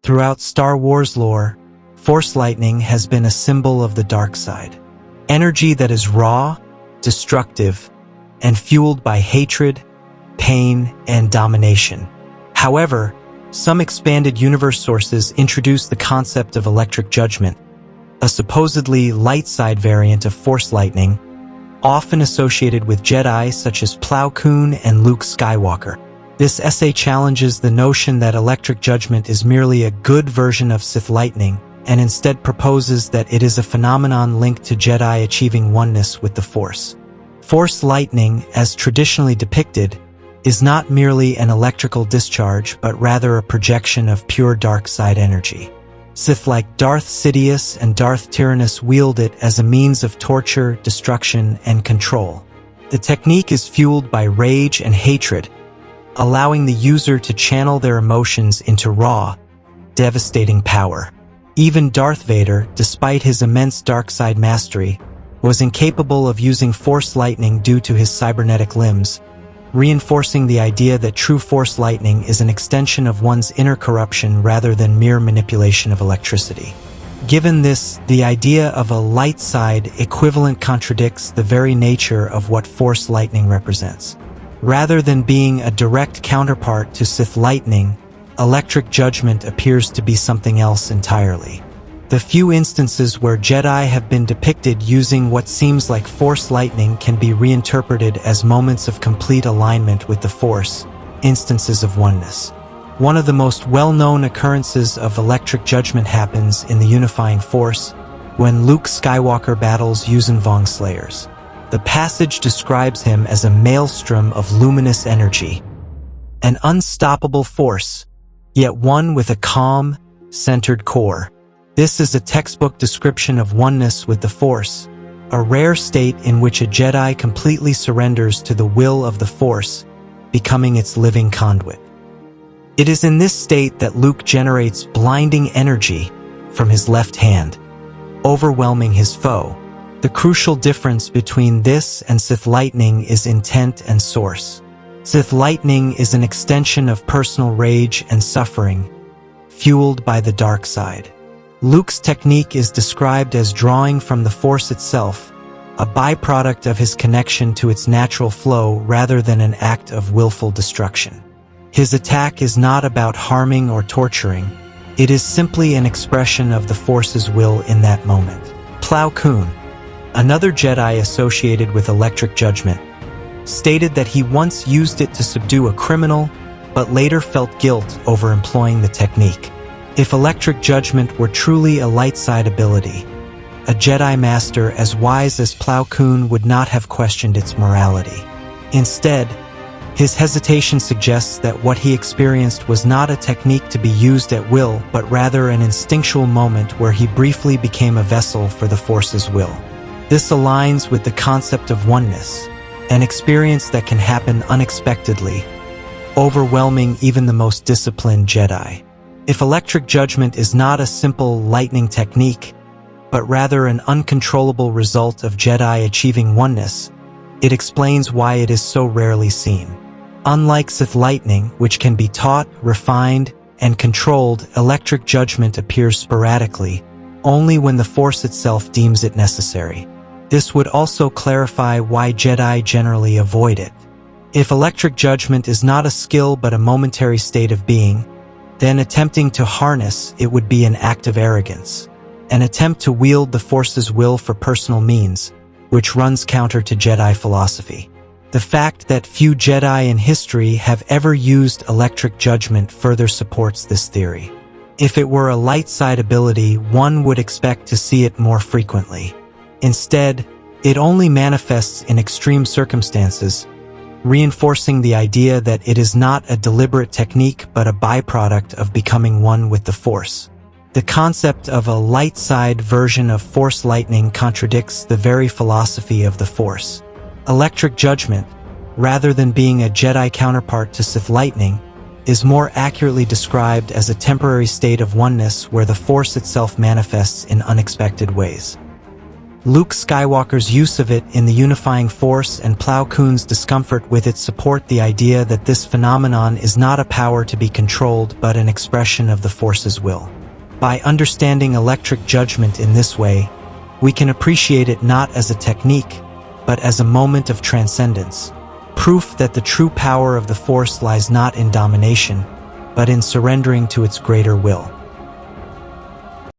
Throughout Star Wars lore, Force lightning has been a symbol of the dark side. Energy that is raw, destructive, and fueled by hatred, pain, and domination. However, some expanded universe sources introduce the concept of electric judgment, a supposedly light side variant of Force lightning, often associated with Jedi such as Plo Koon and Luke Skywalker. This essay challenges the notion that electric judgment is merely a good version of Sith lightning, and instead proposes that it is a phenomenon linked to Jedi achieving oneness with the Force. Force lightning, as traditionally depicted, is not merely an electrical discharge but rather a projection of pure dark side energy. Sith like Darth Sidious and Darth Tyrannus wield it as a means of torture, destruction, and control. The technique is fueled by rage and hatred, allowing the user to channel their emotions into raw, devastating power. Even Darth Vader, despite his immense dark side mastery, was incapable of using Force lightning due to his cybernetic limbs, reinforcing the idea that true Force lightning is an extension of one's inner corruption rather than mere manipulation of electricity. Given this, the idea of a light side equivalent contradicts the very nature of what Force lightning represents. Rather than being a direct counterpart to Sith lightning, electric judgment appears to be something else entirely. The few instances where Jedi have been depicted using what seems like Force lightning can be reinterpreted as moments of complete alignment with the Force, instances of oneness. One of the most well-known occurrences of electric judgment happens in the Unifying Force, when Luke Skywalker battles Yuuzhan Vong Slayers. The passage describes him as a maelstrom of luminous energy, an unstoppable force, yet one with a calm, centered core. This is a textbook description of oneness with the Force, a rare state in which a Jedi completely surrenders to the will of the Force, becoming its living conduit. It is in this state that Luke generates blinding energy from his left hand, overwhelming his foe. The crucial difference between this and Sith lightning is intent and source. Sith lightning is an extension of personal rage and suffering, fueled by the dark side. Luke's technique is described as drawing from the Force itself, a byproduct of his connection to its natural flow rather than an act of willful destruction. His attack is not about harming or torturing. It is simply an expression of the Force's will in that moment. Plo Koon, another Jedi associated with electric judgment, stated that he once used it to subdue a criminal, but later felt guilt over employing the technique. If electric judgment were truly a light side ability, a Jedi Master as wise as Plo Koon would not have questioned its morality. Instead, his hesitation suggests that what he experienced was not a technique to be used at will, but rather an instinctual moment where he briefly became a vessel for the Force's will. This aligns with the concept of oneness, an experience that can happen unexpectedly, overwhelming even the most disciplined Jedi. If electric judgment is not a simple lightning technique, but rather an uncontrollable result of Jedi achieving oneness, it explains why it is so rarely seen. Unlike Sith lightning, which can be taught, refined, and controlled, electric judgment appears sporadically, only when the Force itself deems it necessary. This would also clarify why Jedi generally avoid it. If electric judgment is not a skill but a momentary state of being, then attempting to harness it would be an act of arrogance, an attempt to wield the Force's will for personal means, which runs counter to Jedi philosophy. The fact that few Jedi in history have ever used electric judgment further supports this theory. If it were a light side ability, one would expect to see it more frequently. Instead, it only manifests in extreme circumstances, reinforcing the idea that it is not a deliberate technique but a byproduct of becoming one with the Force. The concept of a light side version of Force lightning contradicts the very philosophy of the Force. Electric judgment, rather than being a Jedi counterpart to Sith lightning, is more accurately described as a temporary state of oneness where the Force itself manifests in unexpected ways. Luke Skywalker's use of it in the unifying force and Plo Koon's discomfort with it support the idea that this phenomenon is not a power to be controlled but an expression of the Force's will. By understanding electric judgment in this way, we can appreciate it not as a technique, but as a moment of transcendence, proof that the true power of the Force lies not in domination, but in surrendering to its greater will.